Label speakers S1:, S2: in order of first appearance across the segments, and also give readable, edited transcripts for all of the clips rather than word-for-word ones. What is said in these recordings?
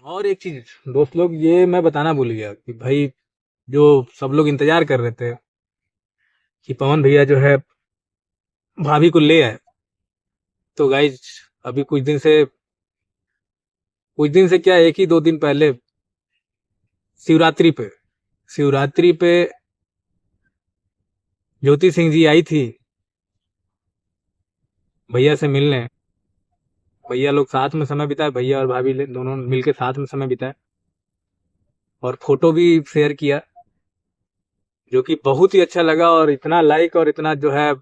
S1: और एक चीज दोस्त लोग, ये मैं बताना भूल गया कि भाई जो सब लोग इंतजार कर रहे थे कि पवन भैया जो है भाभी को ले आए, तो गाइज अभी कुछ दिन से क्या, एक ही 2 दिन पहले शिवरात्रि पे शिवरात्रि पे ज्योति सिंह जी आई थी भैया से मिलने। भैया लोग साथ में समय बिताए, भैया और भाभी दोनों मिलके साथ में समय बिताए और फोटो भी शेयर किया, जो कि बहुत ही अच्छा लगा। और इतना लाइक और इतना जो है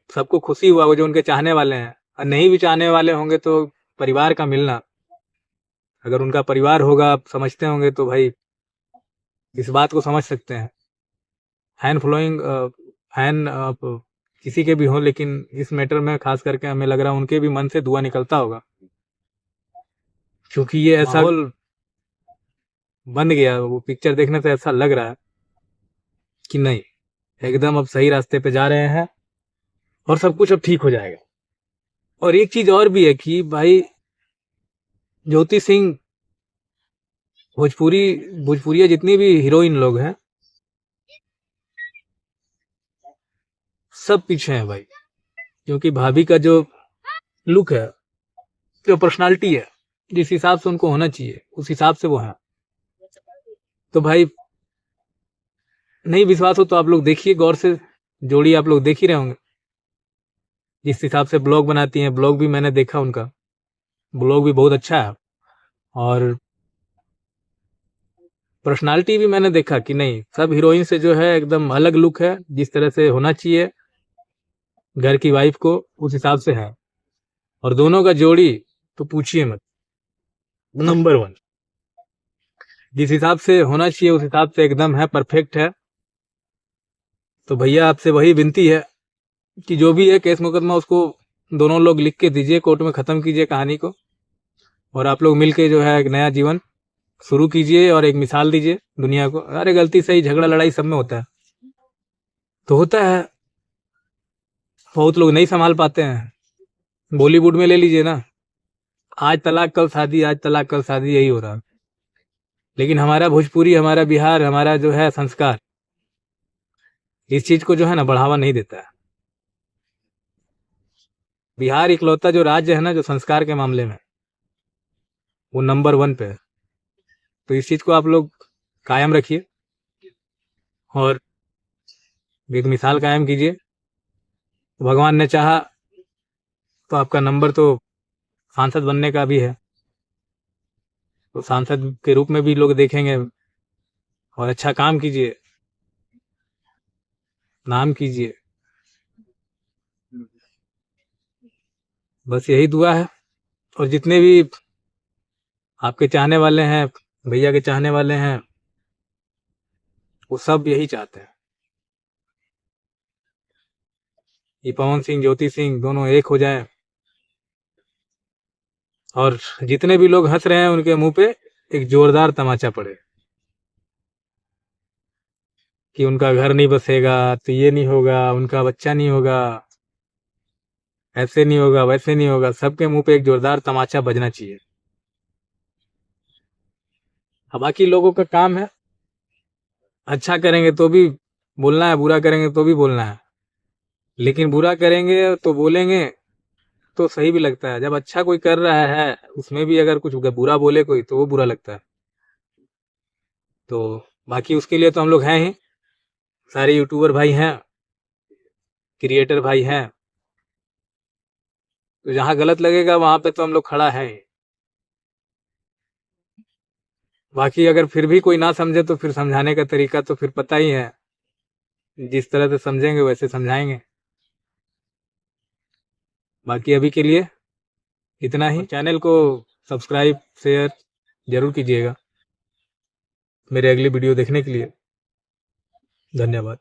S1: सबको खुशी हुआ, वो जो उनके चाहने वाले हैं, और नहीं भी चाहने वाले होंगे तो परिवार का मिलना, अगर उनका परिवार होगा, आप समझते होंगे तो भाई इस बात को समझ सकते हैं। फैन फॉलोइंग, फैन किसी के भी हो, लेकिन इस मैटर में खास करके हमें लग रहा है उनके भी मन से दुआ निकलता होगा, क्योंकि ये ऐसा माहौल बन गया, वो पिक्चर देखने से ऐसा लग रहा है कि नहीं, एकदम अब सही रास्ते पे जा रहे हैं और सब कुछ अब ठीक हो जाएगा। और एक चीज और भी है कि भाई ज्योति सिंह, भोजपुरिया जितनी भी हीरोइन लोग हैं, सब पीछे हैं भाई, क्योंकि भाभी का जो लुक है, जो पर्सनालिटी है, जिस हिसाब से उनको होना चाहिए उस हिसाब से वो है। तो भाई नहीं विश्वास हो तो आप लोग देखिए गौर से, जोड़ी आप लोग देख ही रहे होंगे जिस हिसाब से ब्लॉग बनाती हैं। ब्लॉग भी मैंने देखा, उनका ब्लॉग भी बहुत अच्छा है, और पर्सनालिटी भी मैंने देखा कि नहीं, सब हीरोइन से जो है एकदम अलग लुक है, जिस तरह से होना चाहिए घर की वाइफ को उस हिसाब से है। और दोनों का जोड़ी तो पूछिए मत, नंबर 1, जिस हिसाब से होना चाहिए उस हिसाब से एकदम है, परफेक्ट है। तो भैया आपसे वही विनती है कि जो भी है केस मुकदमा, उसको दोनों लोग लिख के दीजिए, कोर्ट में खत्म कीजिए कहानी को, और आप लोग मिलके जो है एक नया जीवन शुरू कीजिए और एक मिसाल दीजिए दुनिया को। अरे गलती सही झगड़ा लड़ाई सब में होता है, तो होता है, बहुत लोग नहीं संभाल पाते हैं। बॉलीवुड में ले लीजिए ना, आज तलाक कल शादी, आज तलाक कल शादी, यही हो रहा है। लेकिन हमारा भोजपुरी, हमारा बिहार, हमारा जो है संस्कार इस चीज को जो है ना बढ़ावा नहीं देता है। बिहार इकलौता जो राज्य है ना, जो संस्कार के मामले में वो नंबर 1 पे है। तो इस चीज को आप लोग कायम रखिए और एक मिसाल कायम कीजिए। भगवान ने चाहा तो आपका नंबर तो सांसद बनने का भी है, तो सांसद के रूप में भी लोग देखेंगे। और अच्छा काम कीजिए, नाम कीजिए, बस यही दुआ है। और जितने भी आपके चाहने वाले हैं, भैया के चाहने वाले हैं, वो सब यही चाहते हैं कि पवन सिंह, ज्योति सिंह दोनों एक हो जाएं, और जितने भी लोग हंस रहे हैं उनके मुंह पे एक जोरदार तमाचा पड़े कि उनका घर नहीं बसेगा, तो ये नहीं होगा, उनका बच्चा नहीं होगा, ऐसे नहीं होगा, वैसे नहीं होगा। सबके मुंह पे एक जोरदार तमाचा बजना चाहिए। अब बाकी लोगों का काम है, अच्छा करेंगे तो भी बोलना है, बुरा करेंगे तो भी बोलना है। लेकिन बुरा करेंगे तो बोलेंगे तो सही भी लगता है, जब अच्छा कोई कर रहा है उसमें भी अगर कुछ बुरा बोले कोई, तो वो बुरा लगता है। तो बाकी उसके लिए तो हम लोग हैं ही, सारे यूट्यूबर भाई हैं, क्रिएटर भाई हैं। तो जहां गलत लगेगा वहां पे तो हम लोग खड़ा है ही। बाकी अगर फिर भी कोई ना समझे तो फिर समझाने का तरीका तो फिर पता ही है, जिस तरह से समझेंगे वैसे समझाएंगे। बाकी अभी के लिए इतना ही। चैनल को सब्सक्राइब, शेयर जरूर कीजिएगा। मेरे अगली वीडियो देखने के लिए धन्यवाद।